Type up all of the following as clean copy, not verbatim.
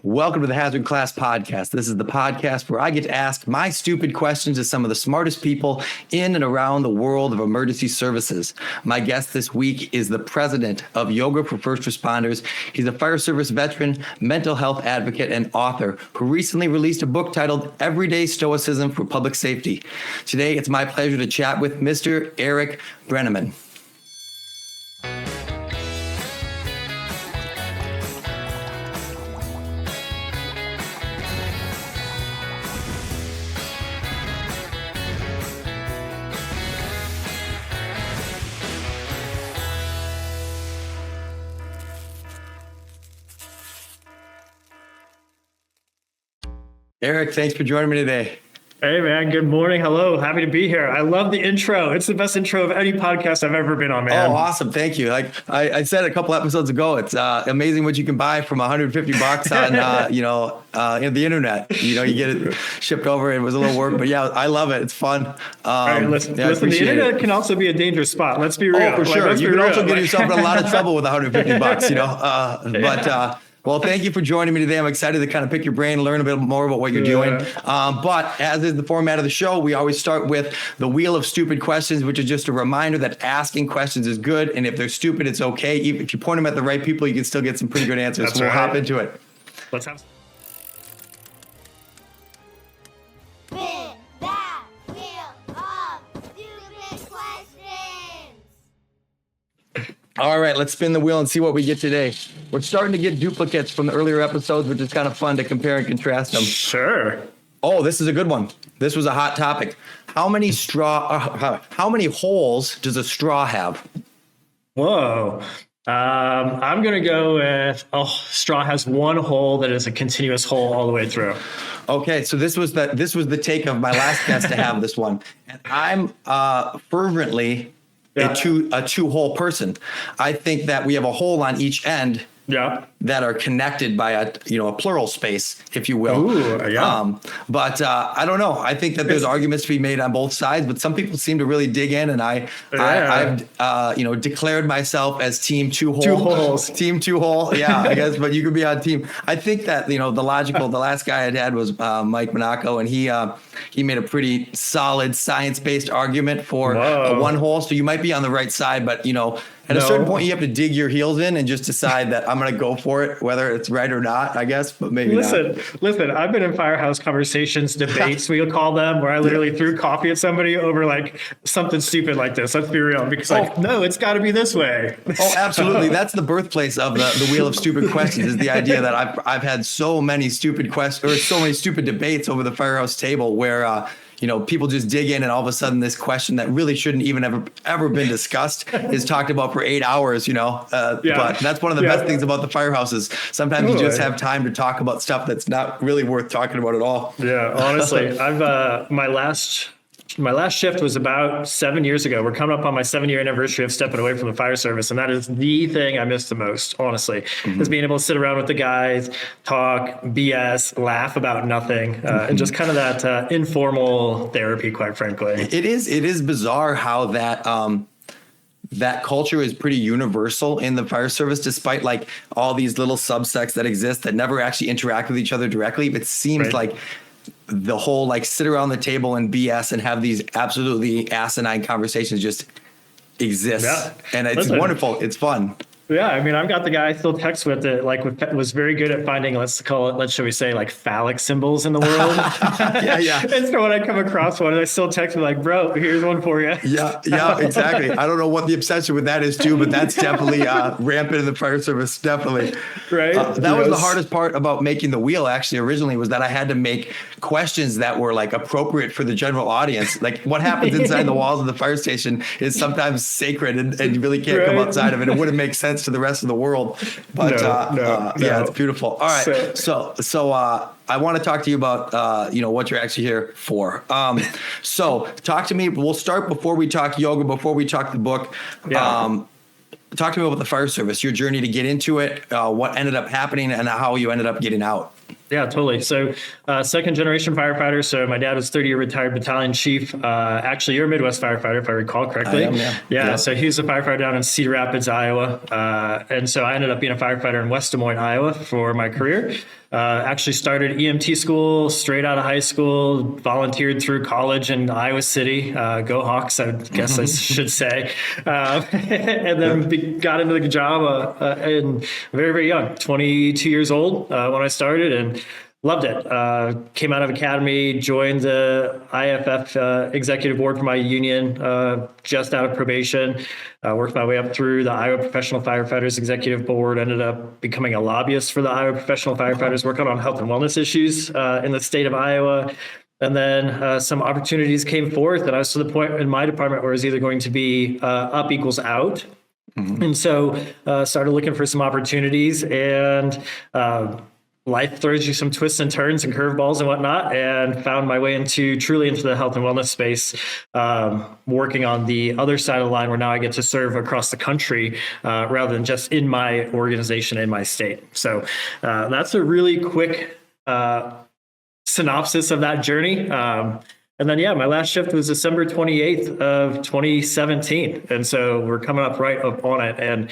Welcome to the Hazard Class Podcast. This is the podcast where I get to ask my stupid questions to some of the smartest people in and around the world of emergency services. My guest this week is the president of Yoga for First Responders. He's a fire service veteran, mental health advocate, and author who recently released a book titled Everyday Stoicism for Public Safety. Today, it's my pleasure to chat with Mr. Eric Brenneman. Eric, thanks for joining me today. Hey, man. Good morning. Hello. Happy to be here. I love the intro. It's the best intro of any podcast I've ever been on, man. Oh, awesome. Thank you. Like I said a couple episodes ago, it's amazing what you can buy from $150 on, the internet. You know, you get it shipped over. It was a little work, but yeah, I love it. It's fun. Right, listen, the internet can also be a dangerous spot. Let's be real. Oh, for sure. You can also get yourself in a lot of trouble with $150, Well, thank you for joining me today. I'm excited to kind of pick your brain and learn a bit more about what you're doing. But as is the format of the show, we always start with the wheel of stupid questions, which is just a reminder that asking questions is good. And if they're stupid, it's okay. Even if you point them at the right people, you can still get some pretty good answers. That's so we'll right. hop into it. Let's have All right, let's spin the wheel and see what we get today. We're starting to get duplicates from the earlier episodes, which is kind of fun to compare and contrast them. Sure. Oh, this is a good one. This was a hot topic. How many holes does a straw have? Whoa. I'm going to go with straw has one hole that is a continuous hole all the way through. Okay, so this was the take of my last guest to have this one. And I'm fervently a two-hole person. I think that we have a hole on each end that are connected by a plural space, if you will. Ooh, yeah. But I don't know. I think that there's arguments to be made on both sides, but some people seem to really dig in, and I've declared myself as team two hole. Two holes. Team two hole. Yeah, I guess. But you could be on team. I think that the last guy I had was Mike Monaco, and he made a pretty solid science-based argument for a one hole. So you might be on the right side, but at a certain point, you have to dig your heels in and just decide that I'm going to go for it, whether it's right or not, I guess, but maybe not. Listen, I've been in firehouse conversations, debates, we'll call them, where I literally threw coffee at somebody over like something stupid like this. Let's be real. Because no, it's got to be this way. Oh, absolutely. That's the birthplace of the wheel of stupid questions, is the idea that I've had so many stupid questions or so many stupid debates over the firehouse table where, people just dig in and all of a sudden this question that really shouldn't even ever been discussed is talked about for 8 hours, But that's one of the best things about the firehouses. Sometimes you just have time to talk about stuff that's not really worth talking about at all. Yeah, honestly, I've my last shift was about 7 years ago. We're coming up on my 7-year anniversary of stepping away from the fire service. And that is the thing I miss the most, honestly, is being able to sit around with the guys, talk, BS, laugh about nothing, and just kind of that informal therapy, quite frankly. It is bizarre how that culture is pretty universal in the fire service, despite like all these little subsects that exist that never actually interact with each other directly. It seems like the whole like sit around the table and BS and have these absolutely asinine conversations just exists. Yeah. And it's wonderful. It's fun. Yeah, I mean, I've got the guy I still text with that was very good at finding, shall we say, like phallic symbols in the world. Yeah. And so when I come across one, I still text him like, bro, here's one for you. Yeah, exactly. I don't know what the obsession with that is too, but that's definitely rampant in the fire service, definitely. Right. That was the hardest part about making the wheel actually originally, was that I had to make questions that were like appropriate for the general audience. Like what happens inside the walls of the fire station is sometimes sacred and you really can't come outside of it. It wouldn't make sense to the rest of the world, but yeah, it's beautiful. All right, so I want to talk to you about what you're actually here for. So talk to me. We'll start before we talk yoga, before we talk the book. Talk to me about the fire service, your journey to get into it, what ended up happening, and how you ended up getting out. Yeah, totally. So second generation firefighter. So my dad was 30-year retired battalion chief. Actually, you're a Midwest firefighter, if I recall correctly. I am, yeah. So he was a firefighter down in Cedar Rapids, Iowa. And so I ended up being a firefighter in West Des Moines, Iowa for my career. Actually started EMT school straight out of high school, volunteered through college in Iowa City. Go Hawks, I guess I should say. And then got into the job and very, very young, 22 years old when I started, and loved it. Came out of academy, joined the IFF executive board for my union, just out of probation. Worked my way up through the Iowa Professional Firefighters Executive Board, ended up becoming a lobbyist for the Iowa Professional Firefighters, working on health and wellness issues in the state of Iowa. And then some opportunities came forth, and I was to the point in my department where it was either going to be up equals out. And so started looking for some opportunities, and life throws you some twists and turns and curveballs and whatnot, and found my way truly into the health and wellness space, working on the other side of the line where now I get to serve across the country rather than just in my organization, in my state. So that's a really quick synopsis of that journey. And then, my last shift was December 28th of 2017. And so we're coming up right up on it. And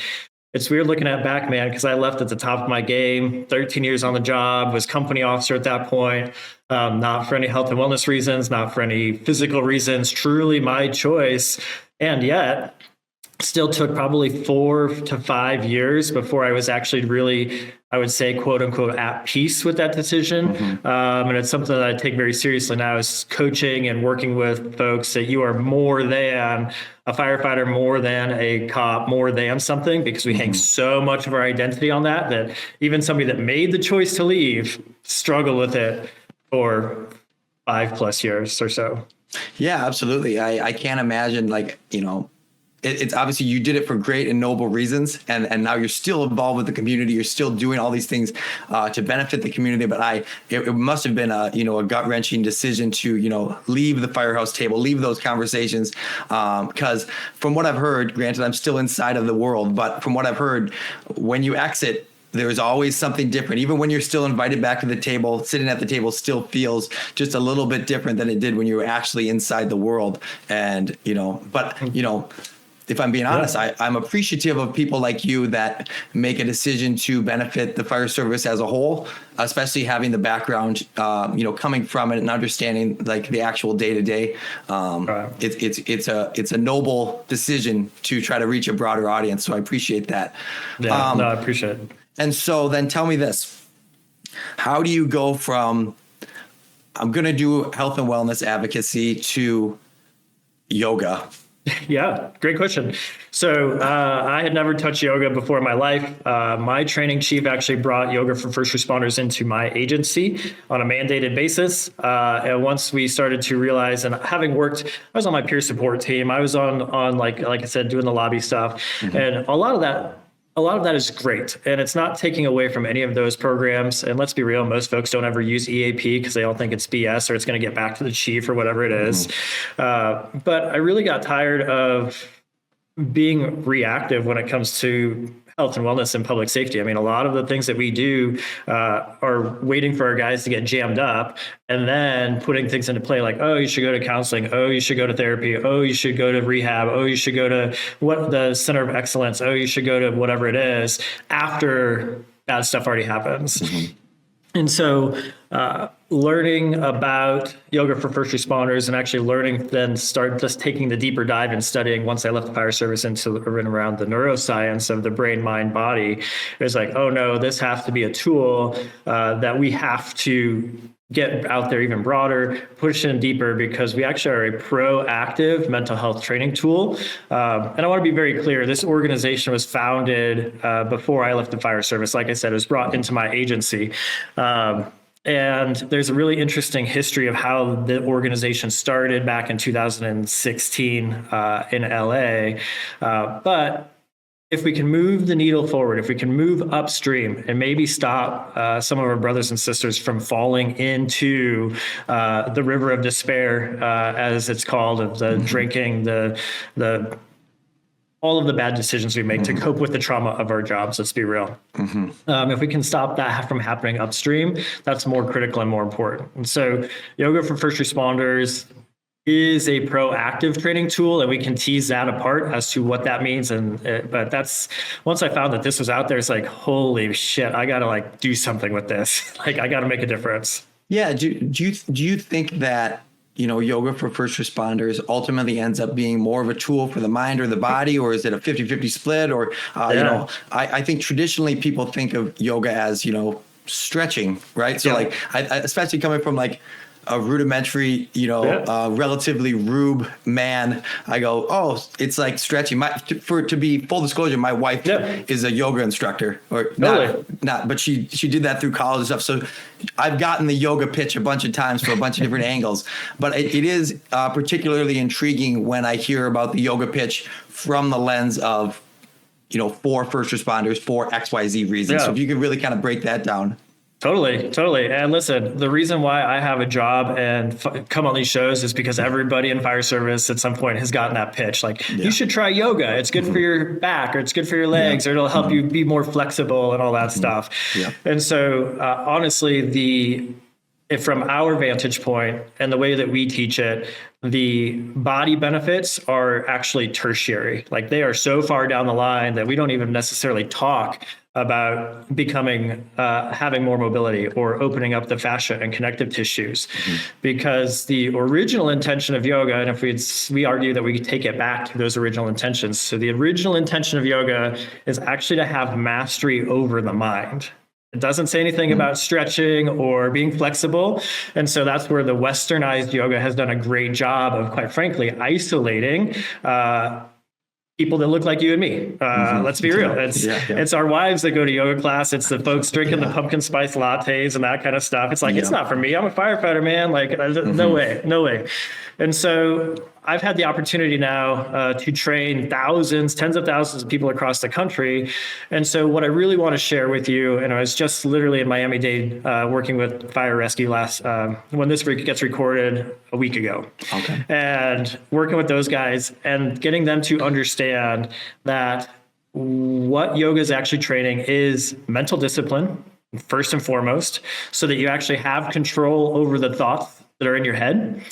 it's weird looking at back, man, because I left at the top of my game, 13 years on the job, was company officer at that point, not for any health and wellness reasons, not for any physical reasons, truly my choice. And yet still took probably 4 to 5 years before I was actually really, I would say, quote unquote, at peace with that decision. And it's something that I take very seriously now, is coaching and working with folks that you are more than a firefighter, more than a cop, more than something, because we hang so much of our identity on that even somebody that made the choice to leave struggled with it for 5+ years or so. Yeah, absolutely. I can't imagine, it's obviously you did it for great and noble reasons, and now you're still involved with the community. You're still doing all these things to benefit the community. But it must have been a gut wrenching decision to leave the firehouse table, leave those conversations, because from what I've heard, granted I'm still inside of the world, but from what I've heard, when you exit, there's always something different. Even when you're still invited back to the table, sitting at the table still feels just a little bit different than it did when you were actually inside the world. And if I'm being honest, I'm appreciative of people like you that make a decision to benefit the fire service as a whole, especially having the background, coming from it and understanding the actual day to day. It's a noble decision to try to reach a broader audience. So I appreciate that. Yeah, I appreciate it. And so then tell me this: how do you go from I'm going to do health and wellness advocacy to yoga? Yeah, great question. So I had never touched yoga before in my life. My training chief actually brought yoga for first responders into my agency on a mandated basis. And once we started to realize, and having worked, I was on my peer support team. I was on like I said, doing the lobby stuff. And a lot of that is great. And it's not taking away from any of those programs. And let's be real, most folks don't ever use EAP because they all think it's BS or it's going to get back to the chief or whatever it is. But I really got tired of being reactive when it comes to health and wellness and public safety. I mean, a lot of the things that we do are waiting for our guys to get jammed up and then putting things into play like, oh, you should go to counseling. Oh, you should go to therapy. Oh, you should go to rehab. Oh, you should go to the center of excellence. Oh, you should go to whatever it is after bad stuff already happens. And so learning about yoga for first responders and actually learning, then start just taking the deeper dive and studying once I left the fire service into and around the neuroscience of the brain, mind, body. It was like, oh no, this has to be a tool that we have to get out there even broader, push in deeper, because we actually are a proactive mental health training tool. And I want to be very clear, this organization was founded before I left the fire service. Like I said, it was brought into my agency. And there's a really interesting history of how the organization started back in 2016 in LA. But if we can move the needle forward, if we can move upstream and maybe stop some of our brothers and sisters from falling into the river of despair, as it's called, of the drinking, the all of the bad decisions we make to cope with the trauma of our jobs, let's be real. If we can stop that from happening upstream, that's more critical and more important. And so yoga for first responders is a proactive training tool, and we can tease that apart as to what that means. But that's, once I found that this was out there, it's like, holy shit, I got to like do something with this. Like, I got to make a difference. Yeah. Do you think that, yoga for first responders ultimately ends up being more of a tool for the mind or the body, or is it a 50-50 split? Or, I think traditionally people think of yoga as, stretching, right? So like, I especially coming from like a rudimentary, relatively rube man, I go, oh, it's like stretching. To be full disclosure, my wife is a yoga instructor, or not, but she did that through college and stuff. So I've gotten the yoga pitch a bunch of times for a bunch of different angles, but it is particularly intriguing when I hear about the yoga pitch from the lens of, for first responders for XYZ reasons. So if you could really kind of break that down. Totally. And listen, the reason why I have a job and come on these shows is because everybody in fire service at some point has gotten that pitch. Like, you should try yoga. It's good for your back, or it's good for your legs, or it'll help you be more flexible and all that stuff. Yeah. And so honestly, from our vantage point and the way that we teach it, the body benefits are actually tertiary. Like, they are so far down the line that we don't even necessarily talk about becoming, having more mobility or opening up the fascia and connective tissues, because the original intention of yoga, and if we argue that we could take it back to those original intentions. So the original intention of yoga is actually to have mastery over the mind. It doesn't say anything about stretching or being flexible. And so that's where the westernized yoga has done a great job of, quite frankly, isolating people that look like you and me. Let's be real. It's our wives that go to yoga class. It's the folks drinking the pumpkin spice lattes and that kind of stuff. It's like, it's not for me. I'm a firefighter, man. Like, no way. And so I've had the opportunity now to train thousands, tens of thousands of people across the country. And so what I really want to share with you, and I was just literally in Miami-Dade working with fire rescue when this gets recorded a week ago. Okay. And working with those guys and getting them to understand that what yoga is actually training is mental discipline, first and foremost, so that you actually have control over the thoughts that are in your head.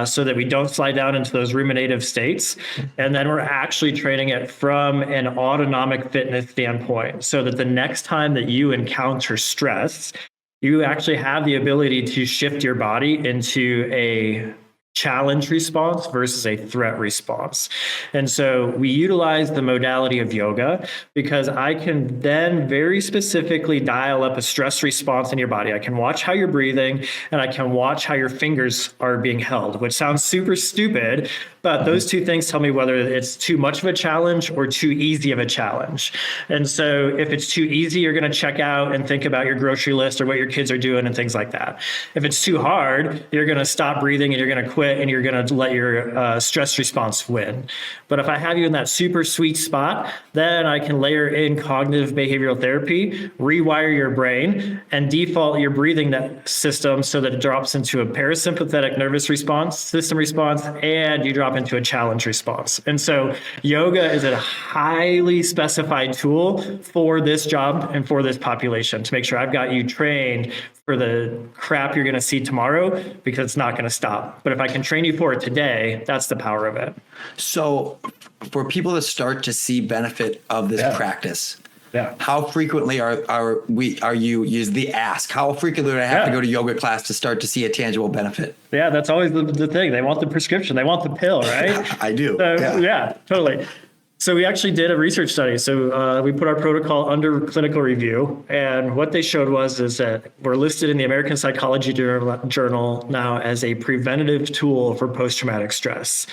So that we don't slide down into those ruminative states. And then we're actually training it from an autonomic fitness standpoint, so that the next time that you encounter stress, you actually have the ability to shift your body into a challenge response versus a threat response. And so we utilize the modality of yoga because I can then very specifically dial up a stress response in your body. I can watch how you're breathing, and I can watch how your fingers are being held, which sounds super stupid, but those two things tell me whether it's too much of a challenge or too easy of a challenge. And so if it's too easy, you're going to check out and think about your grocery list or what your kids are doing and things like that. If it's too hard, you're going to stop breathing and you're going to quit and you're going to let your stress response win. But if I have you in that super sweet spot, then I can layer in cognitive behavioral therapy, rewire your brain, and default your breathing system so that it drops into a parasympathetic nervous system response, and you drop into a challenge response. And so yoga is a highly specified tool for this job and for this population to make sure I've got you trained for the crap you're going to see tomorrow, because it's not going to stop. But if I can train you for it today, that's the power of it. So for people to start to see benefit of this practice, how frequently are you use the ask? How frequently do I have to go to yoga class to start to see a tangible benefit? Yeah, that's always the thing. They want the prescription. They want the pill, right? I do. So, yeah, totally. So we actually did a research study. So we put our protocol under clinical review, and what they showed is that we're listed in the American Psychology Journal now as a preventative tool for post-traumatic stress.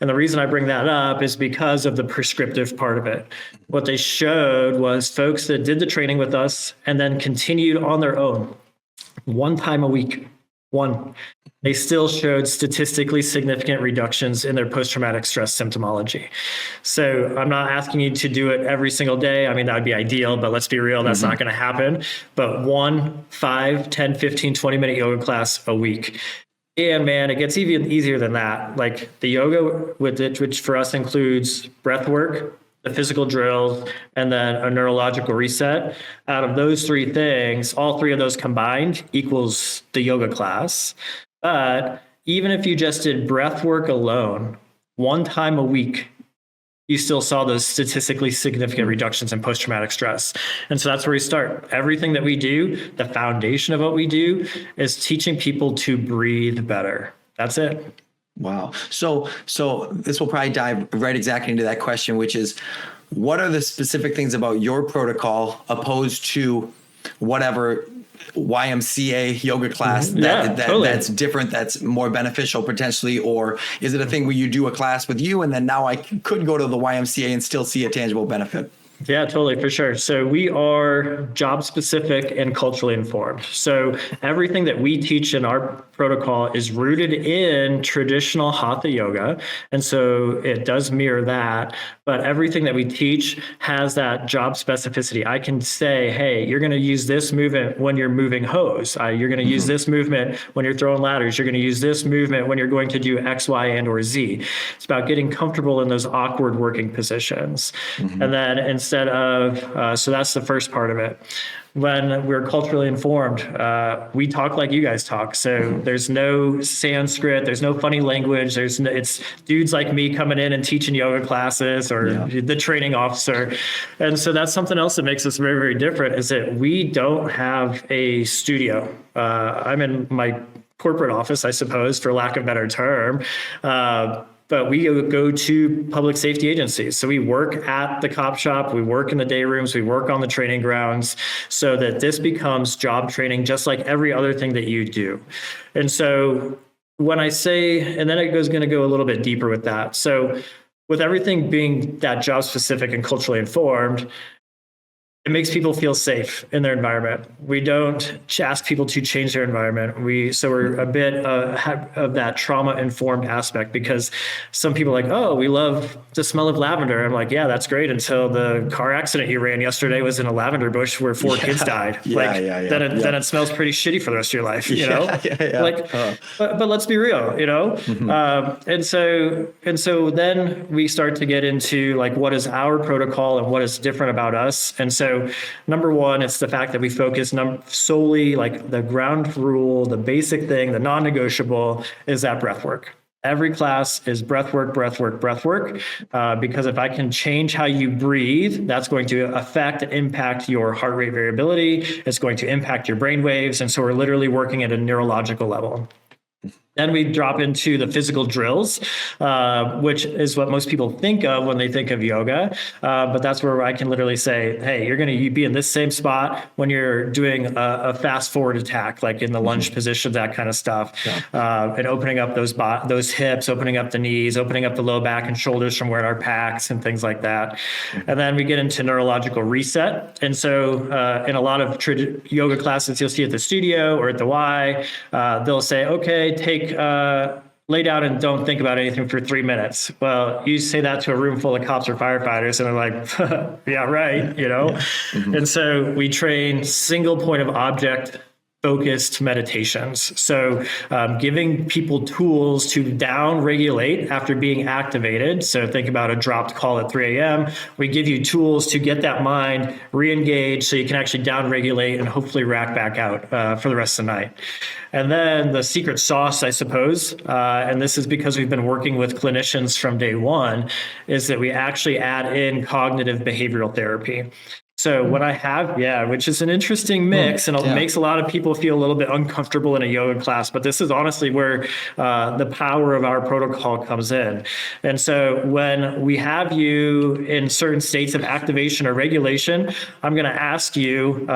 And the reason I bring that up is because of the prescriptive part of it. What they showed was folks that did the training with us and then continued on their own, one time a week, they still showed statistically significant reductions in their post-traumatic stress symptomology. So I'm not asking you to do it every single day. I mean, that would be ideal, but let's be real, that's not going to happen. But 1, 5, 10, 15, 20-minute yoga class a week. And man, it gets even easier than that. Like the yoga with it, which for us includes breath work, the physical drills, and then a neurological reset. Out of those three things, all three of those combined equals the yoga class. But even if you just did breath work alone, one time a week, you still saw those statistically significant reductions in post-traumatic stress. And so that's where we start. Everything that we do, the foundation of what we do is teaching people to breathe better. That's it. Wow. So this will probably dive right exactly into that question, which is, what are the specific things about your protocol opposed to whatever YMCA yoga class that's different, that's more beneficial potentially? Or is it a thing where you do a class with you and then now I could go to the YMCA and still see a tangible benefit? Yeah, totally, for sure. So we are job specific and culturally informed. So everything that we teach in our protocol is rooted in traditional hatha yoga. And so it does mirror that, but everything that we teach has that job specificity. I can say, hey, you're going to use this movement when you're moving hose. You're going to use this movement when you're throwing ladders. You're going to use this movement when you're going to do X, Y, and or Z. It's about getting comfortable in those awkward working positions. And then instead of, so that's the first part of it. When we're culturally informed, we talk like you guys talk. So there's no Sanskrit, there's no funny language. It's dudes like me coming in and teaching yoga classes, or the training officer. And so that's something else that makes us very, very different, is that we don't have a studio. I'm in my corporate office, I suppose, for lack of a better term. But we go to public safety agencies. So we work at the cop shop, we work in the day rooms, we work on the training grounds, so that this becomes job training just like every other thing that you do. And so when I say, and then it going to go a little bit deeper with that. So with everything being that job specific and culturally informed, it makes people feel safe in their environment. We don't ask people to change their environment. We're a bit of that trauma-informed aspect, because some people are like, oh, we love the smell of lavender. I'm like, yeah, that's great, until the car accident you ran yesterday was in a lavender bush where 4 kids died. Then it smells pretty shitty for the rest of your life, you know? But let's be real, you know? And so then we start to get into like, what is our protocol and what is different about us? And so number one, it's the fact that we focus solely, like the ground rule, the basic thing, the non-negotiable is that breath work. Every class is breath work, breath work, breath work. Because if I can change how you breathe, that's going to affect and impact your heart rate variability. It's going to impact your brain waves. And so we're literally working at a neurological level. Then we drop into the physical drills, which is what most people think of when they think of yoga. But that's where I can literally say, hey, you're going to be in this same spot when you're doing a fast forward attack, like in the lunge position, that kind of stuff. And opening up those hips, opening up the knees, opening up the low back and shoulders from wearing our packs and things like that. And then we get into neurological reset. And so in a lot of yoga classes you'll see at the studio or at the Y, they'll say, okay, lay down and don't think about anything for 3 minutes. Well, you say that to a room full of cops or firefighters, and they're like, yeah, right, you know? And so we train single point of object focused meditations. So giving people tools to down regulate after being activated. So think about a dropped call at 3 a.m. We give you tools to get that mind re-engaged so you can actually down regulate and hopefully rack back out for the rest of the night. And then the secret sauce, I suppose, and this is because we've been working with clinicians from day one, is that we actually add in cognitive behavioral therapy. So what I have, which is an interesting mix, and it makes a lot of people feel a little bit uncomfortable in a yoga class, but this is honestly where the power of our protocol comes in. And so when we have you in certain states of activation or regulation, I'm going to ask you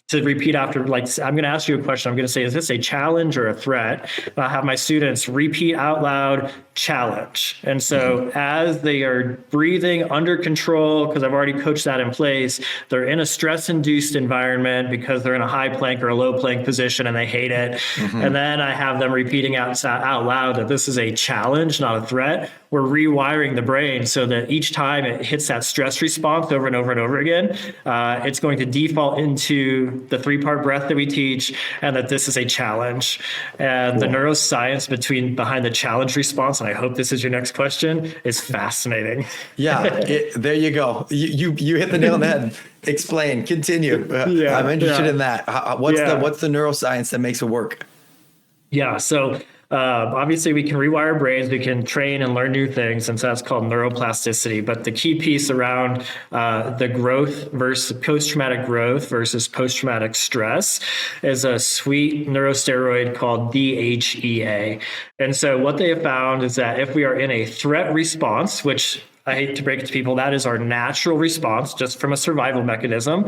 to repeat after, like, I'm going to ask you a question. I'm going to say, is this a challenge or a threat? And I'll have my students repeat out loud, challenge. And so as they are breathing under control, because I've already coached that in place, they're in a stress-induced environment because they're in a high plank or a low plank position and they hate it. And then I have them repeating out loud that this is a challenge, not a threat. We're rewiring the brain so that each time it hits that stress response over and over and over again, it's going to default into the 3-part breath that we teach, and that this is a challenge. And the neuroscience behind the challenge response, and I hope this is your next question, is fascinating. There you go. You hit the nail on the head. Explain, continue. I'm interested in that. What's the neuroscience that makes it work? So obviously we can rewire brains, we can train and learn new things, and so that's called neuroplasticity. But the key piece around the growth versus post-traumatic growth versus post-traumatic stress is a sweet neurosteroid called DHEA. And so what they have found is that if we are in a threat response, which I hate to break it to people, that is our natural response, just from a survival mechanism,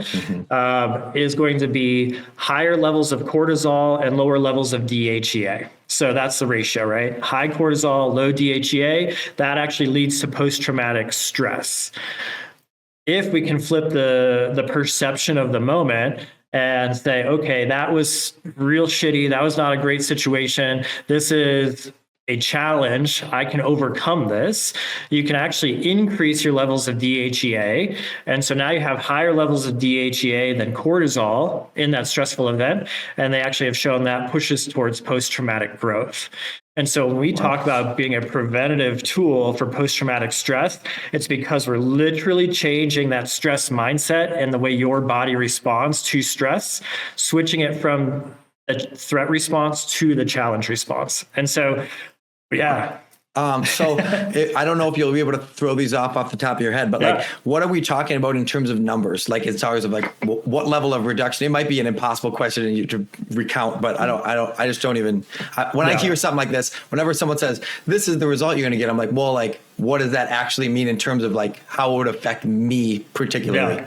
is going to be higher levels of cortisol and lower levels of DHEA. So that's the ratio, right? High cortisol, low DHEA, that actually leads to post-traumatic stress. If we can flip the perception of the moment and say, okay, that was real shitty, that was not a great situation, this is a challenge, I can overcome this, you can actually increase your levels of DHEA. And so now you have higher levels of DHEA than cortisol in that stressful event. And they actually have shown that pushes towards post-traumatic growth. And so when we talk about being a preventative tool for post-traumatic stress, it's because we're literally changing that stress mindset and the way your body responds to stress, switching it from the threat response to the challenge response. And so, yeah. I don't know if you'll be able to throw these off the top of your head, but like, what are we talking about in terms of numbers? Like, as far as like what level of reduction? It might be an impossible question to recount, but I just don't even. When I hear something like this, whenever someone says this is the result you're going to get, I'm like, well, like, what does that actually mean in terms of like how it would affect me particularly?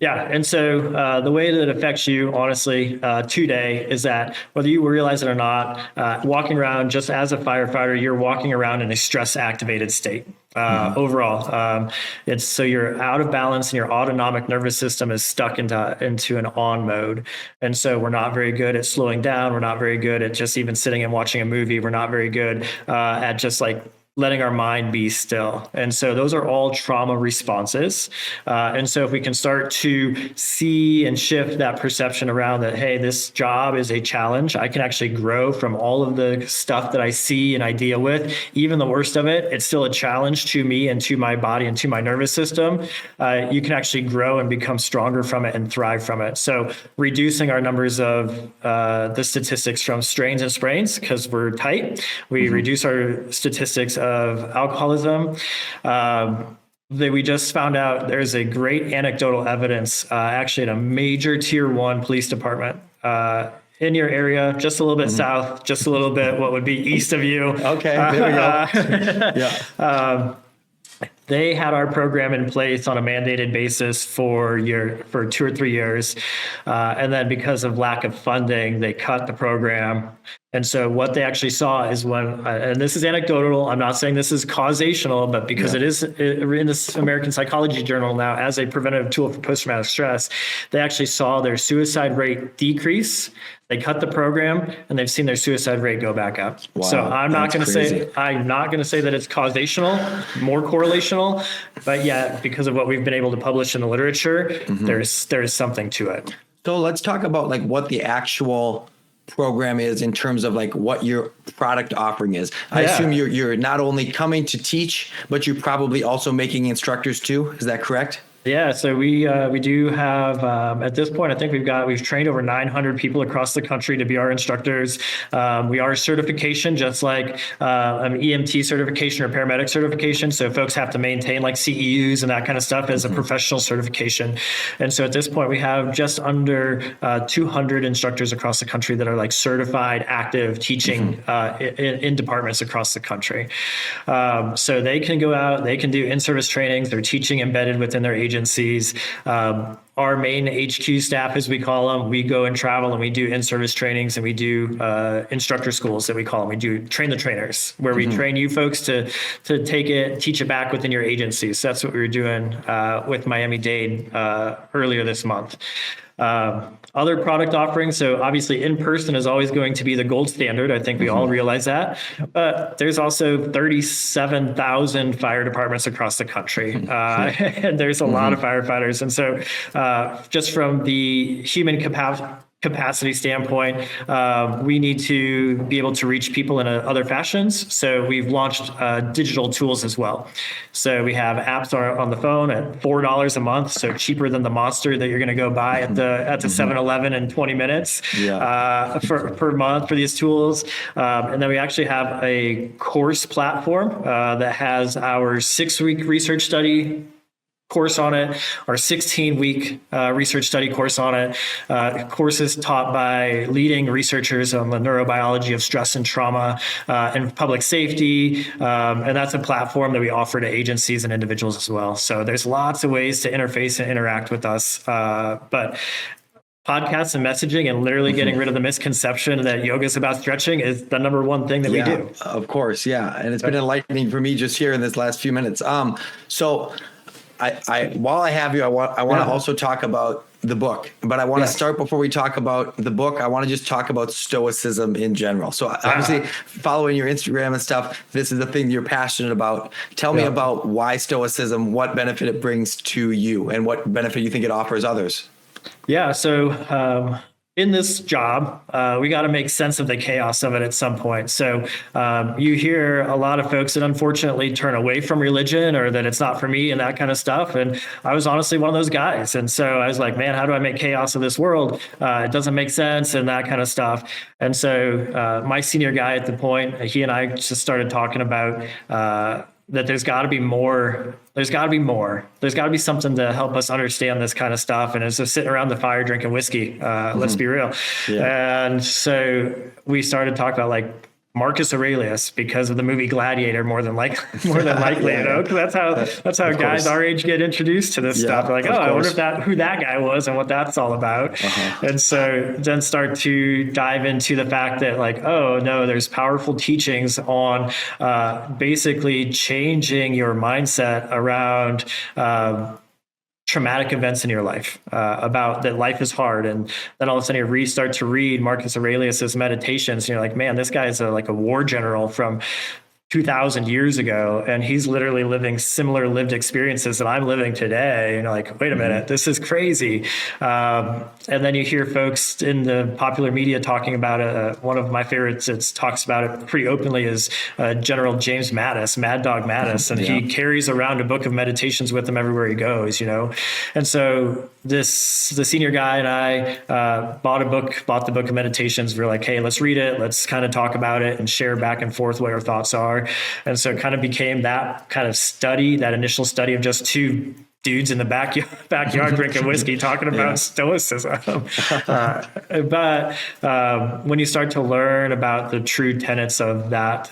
Yeah. And so the way that it affects you, honestly, today is that whether you realize it or not, walking around just as a firefighter, you're walking around in a stress activated state. Overall, it's so you're out of balance and your autonomic nervous system is stuck into an on mode. And so we're not very good at slowing down. We're not very good at just even sitting and watching a movie. We're not very good at just like letting our mind be still. And so those are all trauma responses. And so if we can start to see and shift that perception around that, hey, this job is a challenge. I can actually grow from all of the stuff that I see and I deal with. Even the worst of it, it's still a challenge to me and to my body and to my nervous system. You can actually grow and become stronger from it and thrive from it. So reducing our numbers of the statistics from strains and sprains, because we're tight. We reduce our statistics of alcoholism. We just found out there's a great anecdotal evidence actually at a major tier 1 police department in your area, just a little bit south, just a little bit what would be east of you. Okay, there we go. They had our program in place on a mandated basis for 2 or 3 years. And then because of lack of funding, they cut the program. And so what they actually saw is when, and this is anecdotal, I'm not saying this is causational, but because it is in this American Psychology Journal now as a preventative tool for post-traumatic stress, they actually saw their suicide rate decrease. They cut the program and they've seen their suicide rate go back up. Wow, so I'm not going to say that it's causational, more correlational, but yeah, because of what we've been able to publish in the literature, there is something to it. So let's talk about like what the actual program is in terms of like what your product offering is. I assume you're not only coming to teach, but you're probably also making instructors too. Is that correct? Yeah, so we do have at this point, I think we've trained over 900 people across the country to be our instructors. We are a certification, just like an EMT certification or paramedic certification. So folks have to maintain like CEUs and that kind of stuff as a professional certification. And so at this point, we have just under 200 instructors across the country that are like certified, active teaching in departments across the country. So they can go out, they can do in-service trainings. They're teaching embedded within their agencies. Our main HQ staff, as we call them, we go and travel and we do in-service trainings and we do instructor schools that we call them. We do train the trainers, where we train you folks to teach it back within your agencies. So that's what we were doing with Miami-Dade earlier this month. Other product offerings. So obviously in person is always going to be the gold standard. I think we all realize that, but there's also 37,000 fire departments across the country. And there's a lot of firefighters. And so just from the human capacity standpoint, we need to be able to reach people in other fashions. So we've launched digital tools as well. So we have apps on the phone at $4 a month, so cheaper than the monster that you're going to go buy at the 7-Eleven in 20 minutes per month for these tools. And then we actually have a course platform that has our 6-week research study course on it, our 16-week research study course on it, courses taught by leading researchers on the neurobiology of stress and trauma and public safety. And that's a platform that we offer to agencies and individuals as well. So there's lots of ways to interface and interact with us. But podcasts and messaging and literally getting rid of the misconception that yoga is about stretching is the number one thing that we do. Of course. Yeah. And it's been enlightening for me just here in this last few minutes. So while I have you, I want to also talk about the book, but I want to start before we talk about the book. I want to just talk about stoicism in general. So obviously following your Instagram and stuff, this is the thing you're passionate about. Tell me about why stoicism, what benefit it brings to you and what benefit you think it offers others. Yeah. So, in this job, we got to make sense of the chaos of it at some point. So you hear a lot of folks that unfortunately turn away from religion or that it's not for me and that kind of stuff. And I was honestly one of those guys. And so I was like, man, how do I make chaos of this world? It doesn't make sense and that kind of stuff. And so my senior guy at the point, he and I just started talking about that there's got to be more. There's got to be more. There's got to be something to help us understand this kind of stuff. And it's just sitting around the fire drinking whiskey. Let's be real. Yeah. And so we started talking about like Marcus Aurelius because of the movie Gladiator, more than likely, you know, because that's how guys our age get introduced to this stuff. They're like, I wonder who that guy was and what that's all about. And so then start to dive into the fact that like, oh no, there's powerful teachings on basically changing your mindset around traumatic events in your life, about that life is hard. And then all of a sudden you start to read Marcus Aurelius's meditations and you're like, man, this guy is like a war general from 2,000 years ago, and he's literally living similar lived experiences that I'm living today. And you're like, wait a minute, this is crazy. And then you hear folks in the popular media talking about it. One of my favorites that talks about it pretty openly is General James Mattis, Mad Dog Mattis, and he carries around a book of meditations with him everywhere he goes, you know. And so the senior guy and I bought the book of meditations. We're like, hey, let's read it. Let's kind of talk about it and share back and forth what our thoughts are. And so it kind of became that kind of study, that initial study of just two dudes in the backyard drinking whiskey talking about stoicism. But when you start to learn about the true tenets of that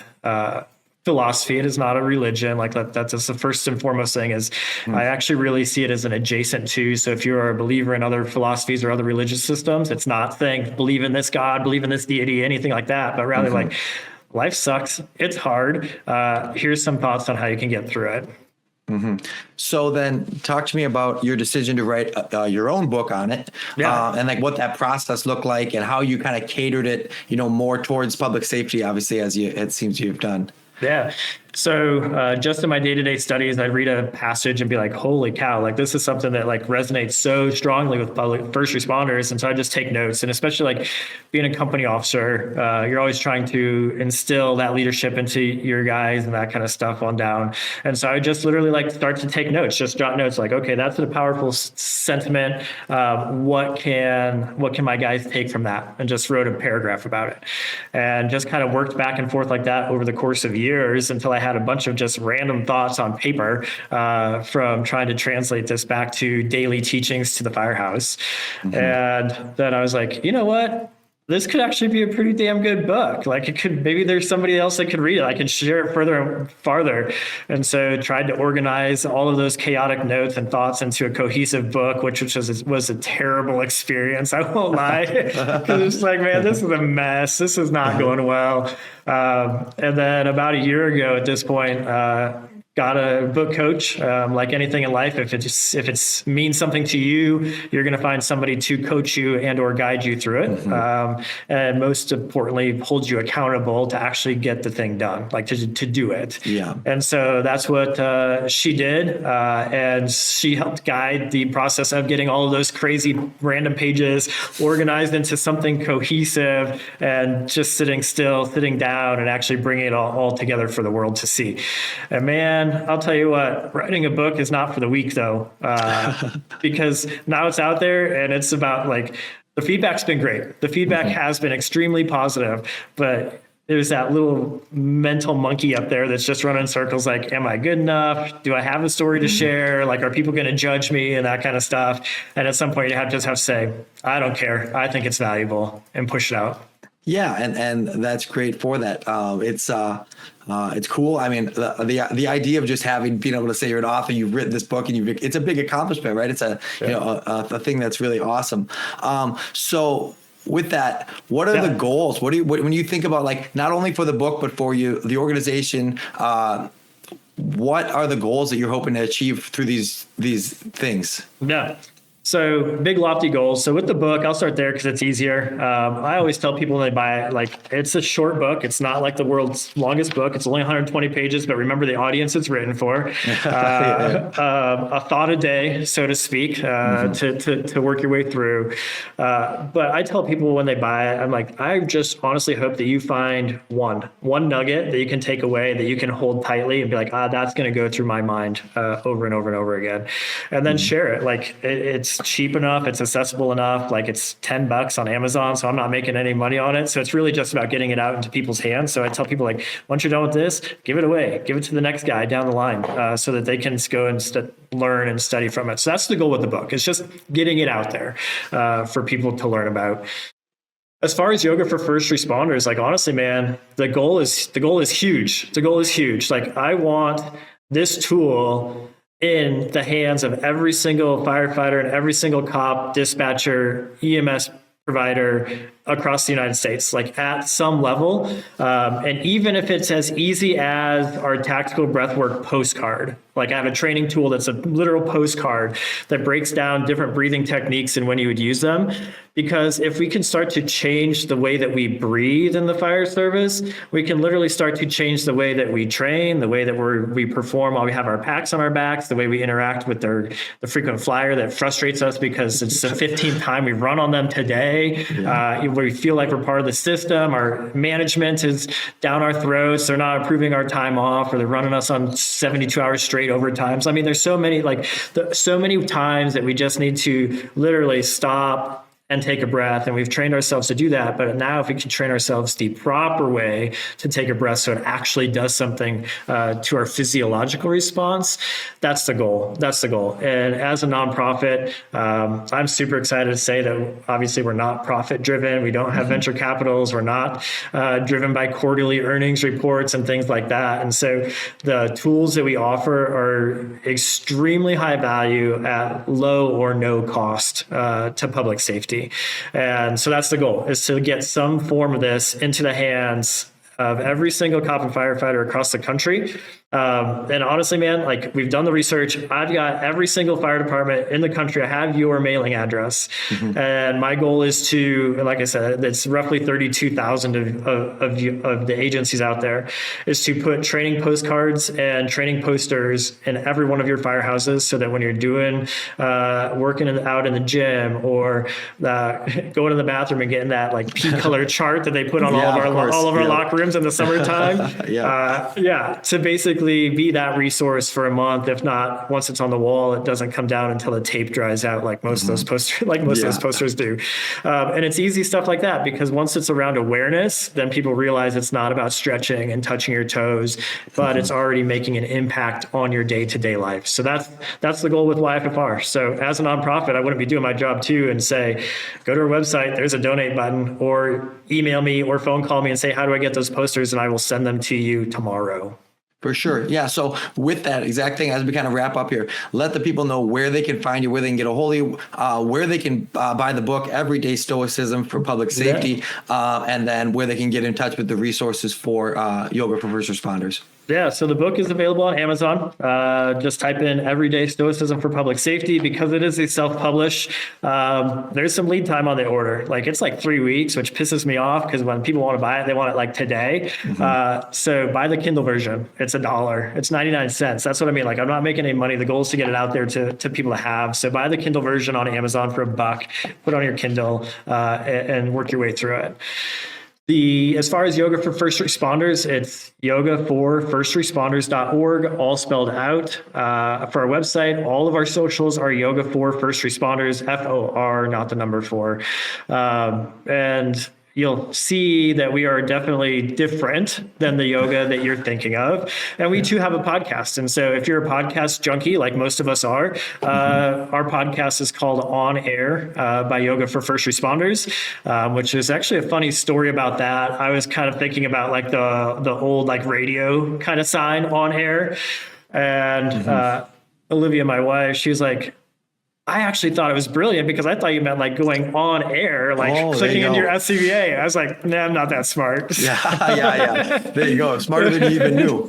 philosophy, it is not a religion. Like that's just the first and foremost thing is I actually really see it as an adjacent to. So if you're a believer in other philosophies or other religious systems, it's not saying believe in this God, believe in this deity, anything like that, but rather like life sucks. It's hard. Here's some thoughts on how you can get through it. So then talk to me about your decision to write your own book on it and like what that process looked like and how you kind of catered it, you know, more towards public safety, obviously, as it seems you've done. Yeah. So just in my day-to-day studies, I'd read a passage and be like, holy cow, like this is something that like resonates so strongly with public first responders. And so I just take notes. And especially like being a company officer, you're always trying to instill that leadership into your guys and that kind of stuff on down. And so I just literally like start to take notes, just jot notes like, okay, that's a powerful sentiment. What can my guys take from that? And just wrote a paragraph about it and just kind of worked back and forth like that over the course of years until I had a bunch of just random thoughts on paper from trying to translate this back to daily teachings to the firehouse. And then I was like, you know what? This could actually be a pretty damn good book. Like it could, maybe there's somebody else that could read it. I can share it further and farther. And so tried to organize all of those chaotic notes and thoughts into a cohesive book, which was a terrible experience. I won't lie. Because it's like, man, this is a mess. This is not going well. And then about a year ago at this point, got a book coach. Like anything in life, if it means something to you, you're going to find somebody to coach you and or guide you through it. And most importantly, hold you accountable to actually get the thing done, like to do it. Yeah. And so that's what she did. And she helped guide the process of getting all of those crazy random pages organized into something cohesive and just sitting still, sitting down and actually bringing it all together for the world to see. And man, I'll tell you what, writing a book is not for the weak though, because now it's out there and it's about like, the feedback's been great. The feedback has been extremely positive, but there's that little mental monkey up there that's just running circles like, am I good enough? Do I have a story to share? Like, are people going to judge me and that kind of stuff? And at some point you just have to say, I don't care. I think it's valuable, and push it out. Yeah, and that's great for that. It's cool. I mean, the idea of just being able to say you're an author, you've written this book, and it's a big accomplishment, right? It's a thing that's really awesome. So with that, what are the goals? When you think about, like, not only for the book but for you, the organization? What are the goals that you're hoping to achieve through these things? Yeah. So big lofty goals. So with the book, I'll start there because it's easier. I always tell people when they buy it, like, it's a short book. It's not like the world's longest book. It's only 120 pages, but remember the audience it's written for. A thought a day, so to speak, to work your way through. But I tell people when they buy it, I'm like, I just honestly hope that you find one nugget that you can take away, that you can hold tightly and be like, that's going to go through my mind over and over and over again. And then share it. Like, it's cheap enough, it's accessible enough, like it's $10 on Amazon, so I'm not making any money on it. So it's really just about getting it out into people's hands. So I tell people, like, once you're done with this, give it away, give it to the next guy down the line, so that they can go and learn and study from it. So that's the goal with the book. It's just getting it out there for people to learn about. As far as yoga for first responders, like, honestly, man, the goal is huge. The goal is huge. Like, I want this tool in the hands of every single firefighter and every single cop, dispatcher, EMS provider across the United States, like, at some level. And even if it's as easy as our tactical breathwork postcard, like, I have a training tool that's a literal postcard that breaks down different breathing techniques and when you would use them. Because if we can start to change the way that we breathe in the fire service, we can literally start to change the way that we train, the way that we perform while we have our packs on our backs, the way we interact with the frequent flyer that frustrates us because it's the 15th time we've run on them today. Where we feel like we're part of the system. Our management is down our throats. They're not approving our time off, or they're running us on 72 hours straight overtime. So, I mean, there's so many times that we just need to literally stop and take a breath. And we've trained ourselves to do that. But now if we can train ourselves the proper way to take a breath so it actually does something to our physiological response, that's the goal. That's the goal. And as a nonprofit, I'm super excited to say that obviously we're not profit driven. We don't have venture capitals. We're not driven by quarterly earnings reports and things like that. And so the tools that we offer are extremely high value at low or no cost to public safety. And so that's the goal, is to get some form of this into the hands of every single cop and firefighter across the country. And honestly, man, like, we've done the research. I've got every single fire department in the country. I have your mailing address. And my goal is to, like I said, it's roughly 32,000 of the agencies out there, is to put training postcards and training posters in every one of your firehouses, so that when you're doing, working out in the gym, or going to the bathroom and getting that, like, pea color chart that they put on all of our locker rooms in the summertime. To basically be that resource for a month. If not, once it's on the wall, it doesn't come down until the tape dries out, like most of those posters, those posters do. And it's easy stuff like that, because once it's around awareness, then people realize it's not about stretching and touching your toes, but it's already making an impact on your day-to-day life. So that's the goal with YFFR. So as a nonprofit, I wouldn't be doing my job too and say, go to our website, there's a donate button, or email me or phone call me and say, how do I get those posters? And I will send them to you tomorrow. For sure. Yeah. So with that exact thing, as we kind of wrap up here, let the people know where they can find you, where they can get a hold of you, where they can buy the book, Everyday Stoicism for Public Safety, and then where they can get in touch with the resources for yoga for first responders. Yeah, so the book is available on Amazon. Just type in Everyday Stoicism for Public Safety. Because it is a self-publish, there's some lead time on the order. Like it's like 3 weeks, which pisses me off because when people want to buy it, they want it like today. So buy the Kindle version. It's $1. It's 99 cents. That's what I mean. Like I'm not making any money. The goal is to get it out there to people to have. So buy the Kindle version on Amazon for $1, put it on your Kindle and work your way through it. As far as yoga for first responders, it's yogaforfirstresponders.org, all spelled out. For our website, all of our socials are yoga for first responders, FOR, not the number 4. And you'll see that we are definitely different than the yoga that you're thinking of. And we too have a podcast. And so if you're a podcast junkie, like most of us are, our podcast is called On Air by Yoga for First Responders, which is actually a funny story about that. I was kind of thinking about like the old like radio kind of sign, On Air. And Olivia, my wife, she was like, I actually thought it was brilliant because I thought you meant like going on air, like clicking into your SCBA. I was like, nah, I'm not that smart. Yeah. There you go. Smarter than you even knew.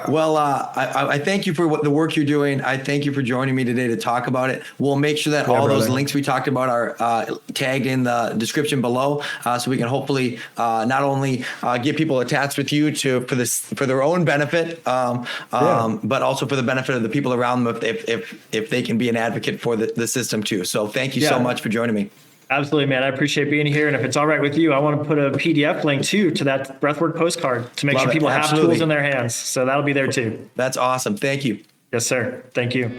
Well, I thank you for the work you're doing. I thank you for joining me today to talk about it. We'll make sure that all those links we talked about are tagged in the description below, so we can hopefully not only get people attached with you for their own benefit, but also for the benefit of the people around them if they can be an advocate for the system too. So thank you so much for joining me. Absolutely, man. I appreciate being here. And if it's all right with you, I want to put a PDF link too to that breathwork postcard to make sure people have tools in their hands. So that'll be there too. That's awesome. Thank you. Yes, sir. Thank you.